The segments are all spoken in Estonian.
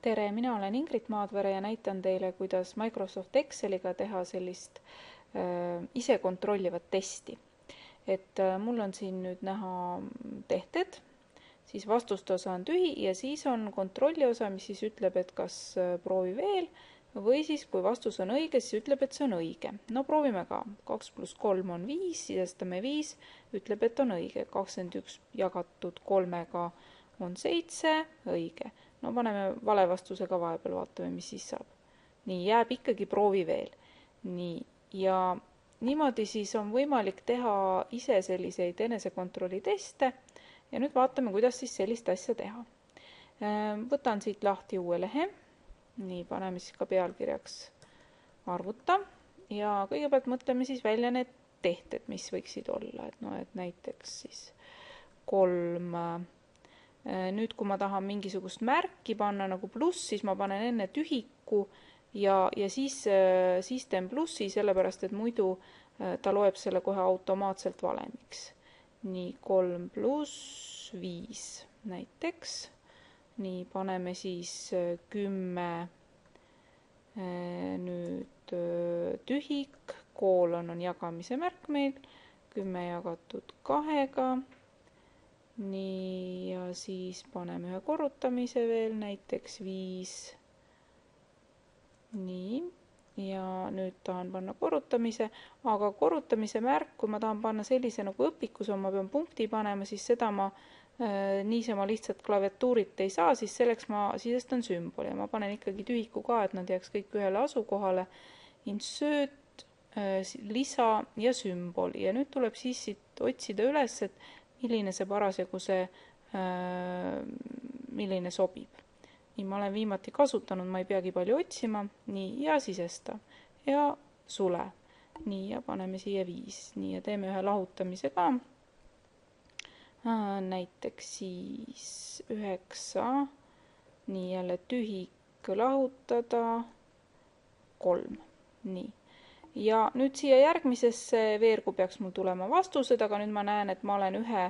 Tere, mina olen Ingrid Maadvere ja näitan teile, kuidas Microsoft Exceliga teha sellist ise kontrollivat testi. Mul on siin nüüd näha tehted, siis vastuste osa on tühi ja siis on kontrolli osa, mis siis ütleb, et kas proovi veel või siis kui vastus on õige, siis ütleb, et see on õige. No proovime ka. 2 + 3 on 5, sisestame 5, ütleb, et on õige. 21 jagatud 3-ga on 7, õige. No paneme vale vastuse ka vahepeal, vaatame, mis siis saab. Nii, jääb ikkagi proovi veel. Nii, ja niimoodi siis on võimalik teha ise selliseid enesekontrolli teste ja nüüd vaatame, kuidas siis sellist asja teha. Võtan siit lahti uue lehe. Nii, paneme siis ka pealkirjaks arvuta ja kõigepealt mõtleme siis välja need tehted, mis võiksid olla. Et näiteks siis 3. Nüüd, kui ma tahan mingisugust märki panna nagu pluss, siis ma panen enne tühiku ja siis teen plussi, sellepärast et muidu ta loeb selle kohe automaatselt valemiks. Nii, 3 + 5 näiteks. Nii, paneme siis 10 nüüd tühik, koolon on jagamise märk meil, 10 jagatud 2-ga. Nii, ja siis paneme ühe korrutamise veel, näiteks 5. Nii, ja nüüd tahan panna korrutamise, aga korrutamise märk, kui ma tahan panna sellise nagu õpikus on, ma pean punkti panema, siis seda ma niisama lihtsalt klaviatuurit ei saa, siis selleks ma sisestan sümboli ja ma panen ikkagi tühiku ka, et nad jääks kõik ühele asukohale. Insert, lisa ja sümbol ja nüüd tuleb siis siit otsida üles, et milline see parasjagu milline sobib. Nii, ma olen viimati kasutanud, ma ei peagi palju otsima. Nii, ja sisesta ja sule. Nii, ja paneme siia 5. Nii, ja teeme ühe lahutamise ka. Näiteks siis 9. Nii, jälle tühik lahutada 3. Nii. Ja nüüd siia järgmisesse veergu peaks mul tulema vastused, aga nüüd ma näen, et ma olen ühe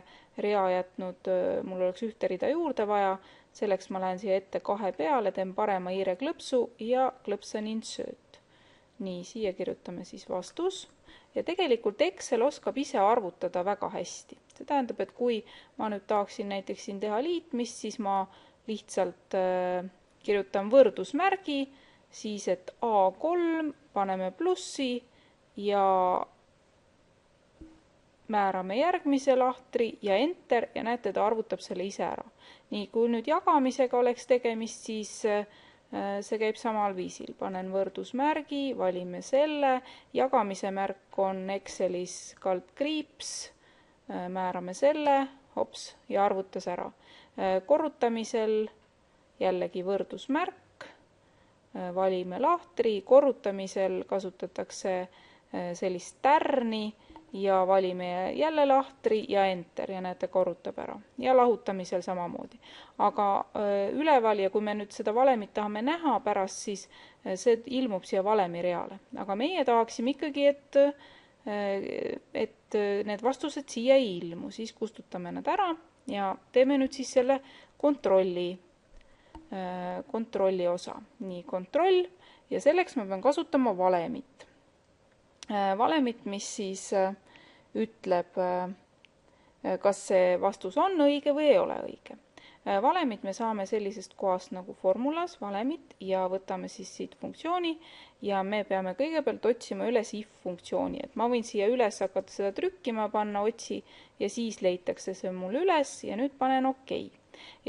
rea jätnud, mul oleks ühte rida juurde vaja. Selleks ma lähen siia ette 2 peale, teen parema hiire klõpsu ja klõpsan insert. Nii, siia kirjutame siis vastus. Ja tegelikult Excel oskab ise arvutada väga hästi. See tähendab, et kui ma nüüd tahaksin näiteks siin teha liitmist, siis ma lihtsalt kirjutan võrdusmärgi, siis et A3, paneme plussi ja määrame järgmise lahtri ja enter ja näete, ta arvutab selle ise ära. Nii, kui nüüd jagamisega oleks tegemist, siis see käib samal viisil. Panen võrdusmärgi, valime selle, jagamise märk on Excelis kaldkriips, määrame selle, hops, ja arvutas ära. Korrutamisel jällegi võrdusmärk, valime lahtri, korrutamisel kasutatakse sellist tärni ja valime jälle lahtri ja enter ja näete, korrutab ära. Ja lahutamisel samamoodi. Aga üleval ja kui me nüüd seda valemit tahame näha pärast, siis see ilmub siia valemi reale. Aga meie tahaksime ikkagi, et need vastused siia ei ilmu. Siis kustutame nad ära ja teeme nüüd siis selle kontrolli osa. Nii, kontroll ja selleks ma pean kasutama valemit. Valemit, mis siis ütleb, kas see vastus on õige või ei ole õige. Valemit me saame sellisest kohast nagu formulas, valemit, ja võtame siis siit funktsiooni ja me peame kõigepealt otsima üles if funktsiooni. Et ma võin siia üles hakata seda trükkima, panna otsi ja siis leitakse see mul üles ja nüüd panen OK.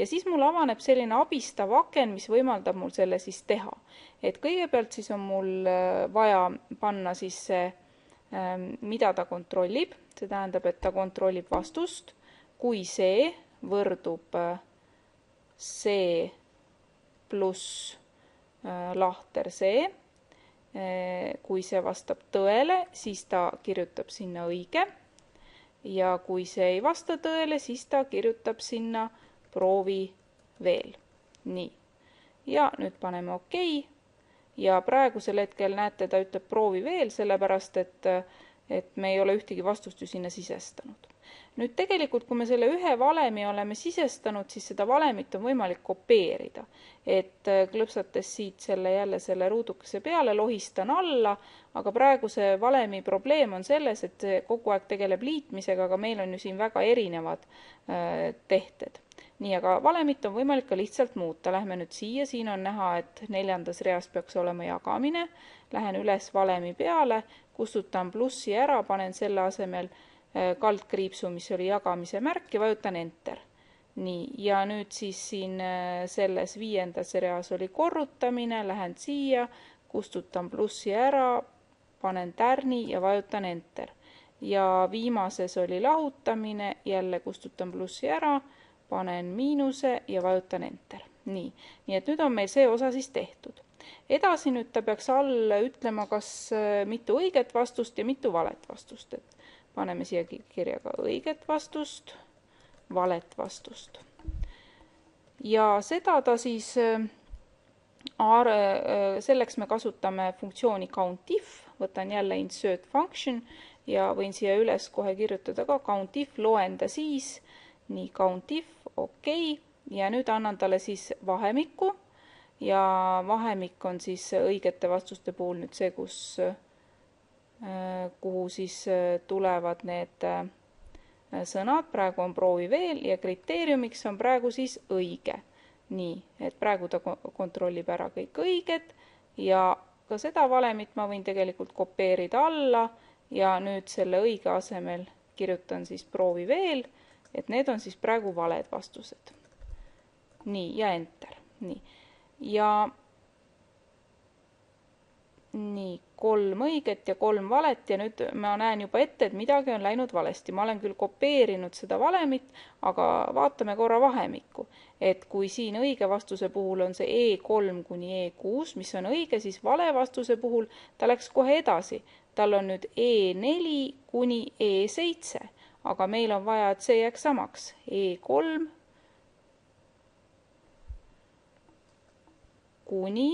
Ja siis mul avaneb selline abistav aken, mis võimaldab mul selle siis teha. Et kõigepealt siis on mul vaja panna siis see, mida ta kontrollib. See tähendab, et ta kontrollib vastust, kui see võrdub see pluss lahter see. Kui see vastab tõele, siis ta kirjutab sinna õige. Ja kui see ei vasta tõele, siis ta kirjutab sinna proovi veel. Nii. Ja nüüd paneme OK. Ja praegusel hetkel näete, ta ütleb proovi veel, sellepärast, et me ei ole ühtegi vastust ju sinna sisestanud. Nüüd tegelikult, kui me selle ühe valemi oleme sisestanud, siis seda valemit on võimalik kopeerida. Et klõpsates siit jälle selle ruudukese peale, lohistan alla, aga praegu see valemi probleem on selles, et see kogu aeg tegeleb liitmisega, aga meil on ju siin väga erinevad tehted. Nii, aga valemit on võimalik ka lihtsalt muuta. Lähme nüüd siia, siin on näha, et 4. reas peaks olema jagamine. Lähen üles valemi peale, kustutan plussi ära, panen selle asemel kaldkriipsu, mis oli jagamise märk ja vajutan Enter. Nii, ja nüüd siis siin selles 5. reas oli korrutamine, lähen siia, kustutan plussi ära, panen tärni ja vajutan Enter. Ja viimases oli lahutamine, jälle kustutan plussi ära, panen miinuse ja vajutan Enter. Nii et nüüd on meil see osa siis tehtud. Edasi nüüd ta peaks all ütlema, kas mitu õiget vastust ja mitu valet vastust. Et paneme siia kirja ka õiget vastust, valet vastust. Ja seda ta siis, selleks me kasutame funktsiooni COUNTIF, võtan jälle insert function ja võin siia üles kohe kirjutada ka COUNTIF, loen ta siis, nii COUNTIF, okei, ja nüüd annan talle siis vahemikku ja vahemik on siis õigete vastuste puhul nüüd see, kuhu siis tulevad need sõnad, praegu on proovi veel ja kriteeriumiks on praegu siis õige. Nii, et praegu ta kontrollib ära kõik õiged ja ka seda valemit ma võin tegelikult kopeerida alla ja nüüd selle õige asemel kirjutan siis proovi veel, et need on siis praegu valed vastused. Nii, ja Enter. Nii, ja nii, 3 õiget ja 3 valet ja nüüd ma näen juba ette, et midagi on läinud valesti. Ma olen küll kopeerinud seda valemit, aga vaatame korra vahemikku. Et kui siin õige vastuse puhul on see E3 kuni E6, mis on õige, siis vale vastuse puhul ta läks kohe edasi. Tal on nüüd E4 kuni E7, aga meil on vaja, et see jääks samaks. E3 kuni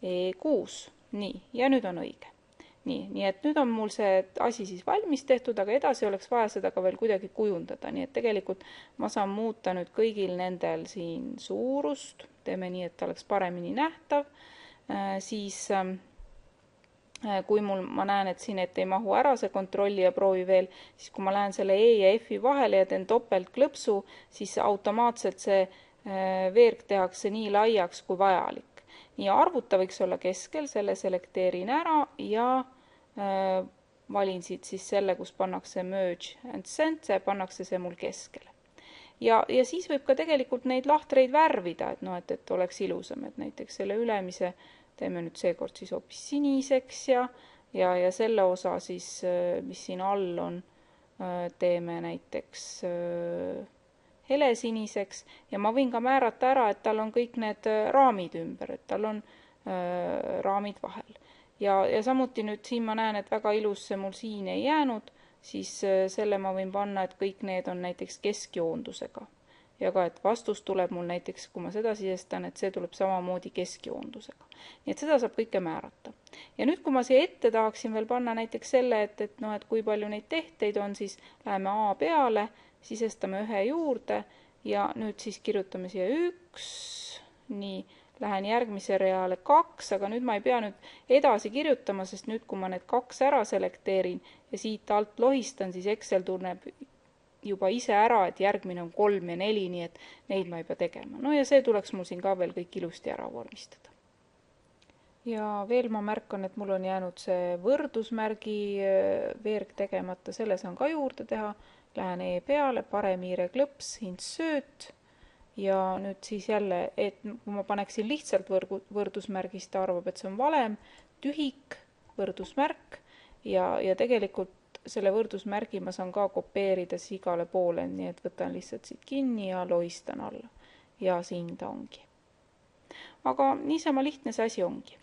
E6. Nii, ja nüüd on õige. Nii et nüüd on mul see asi siis valmis tehtud, aga edasi oleks vaja seda ka veel kuidagi kujundada. Nii et tegelikult ma saan muuta nüüd kõigil nendel siin suurust. Teeme nii, et ta oleks paremini nähtav. Siis kui ma näen, et siin ei mahu ära see kontrolli ja proovi veel, siis kui ma lähen selle E ja F-i vahele ja teen topeltklõpsu, siis automaatselt see veerg tehakse nii laiaks kui vajalik. Nii arvuta võiks olla keskel, selle selekteerin ära ja valin siit siis selle, kus pannakse merge and send, see pannakse see mul keskele. Ja siis võib ka tegelikult neid lahtreid värvida, et oleks ilusam, et näiteks selle ülemise teeme nüüd seekord siis hoopis siniseks ja selle osa siis, mis siin all on, teeme näiteks helesiniseks ja ma võin ka määrata ära, et tal on kõik need raamid ümber, et tal on raamid vahel. Ja samuti nüüd siin ma näen, et väga ilus see mul siin ei jäänud, siis selle ma võin panna, et kõik need on näiteks keskjoondusega. Ja ka, et vastus tuleb mul näiteks, kui ma seda sisestan, et see tuleb samamoodi keskjoondusega. Nii et seda saab kõike määrata. Ja nüüd, kui ma siia ette tahaksin veel panna näiteks selle, et kui palju neid tehteid on, siis läheme A peale, sisestame ühe juurde ja nüüd siis kirjutame siia 1, nii, lähen järgmise reale 2, aga nüüd ma ei pea nüüd edasi kirjutama, sest nüüd, kui ma need 2 ära selekteerin ja siit alt lohistan, siis Excel tunneb juba ise ära, et järgmine on 3 ja 4, nii et neid ma ei pea tegema. No ja see tuleks mul siin ka veel kõik ilusti ära vormistada. Ja veel ma märkan, et mul on jäänud see võrdusmärgi veerg tegemata, selle saan ka juurde teha. Lähen E peale, paremhiire klõps, insert ja nüüd siis jälle, et kui ma paneksin lihtsalt võrdusmärgist, ta arvab, et see on valem, tühik, võrdusmärk ja tegelikult selle võrdusmärgi ma saan ka kopeerida siis igale poole, nii et võtan lihtsalt siit kinni ja lohistan alla. Ja siin ta ongi. Aga niisama lihtne see asi ongi.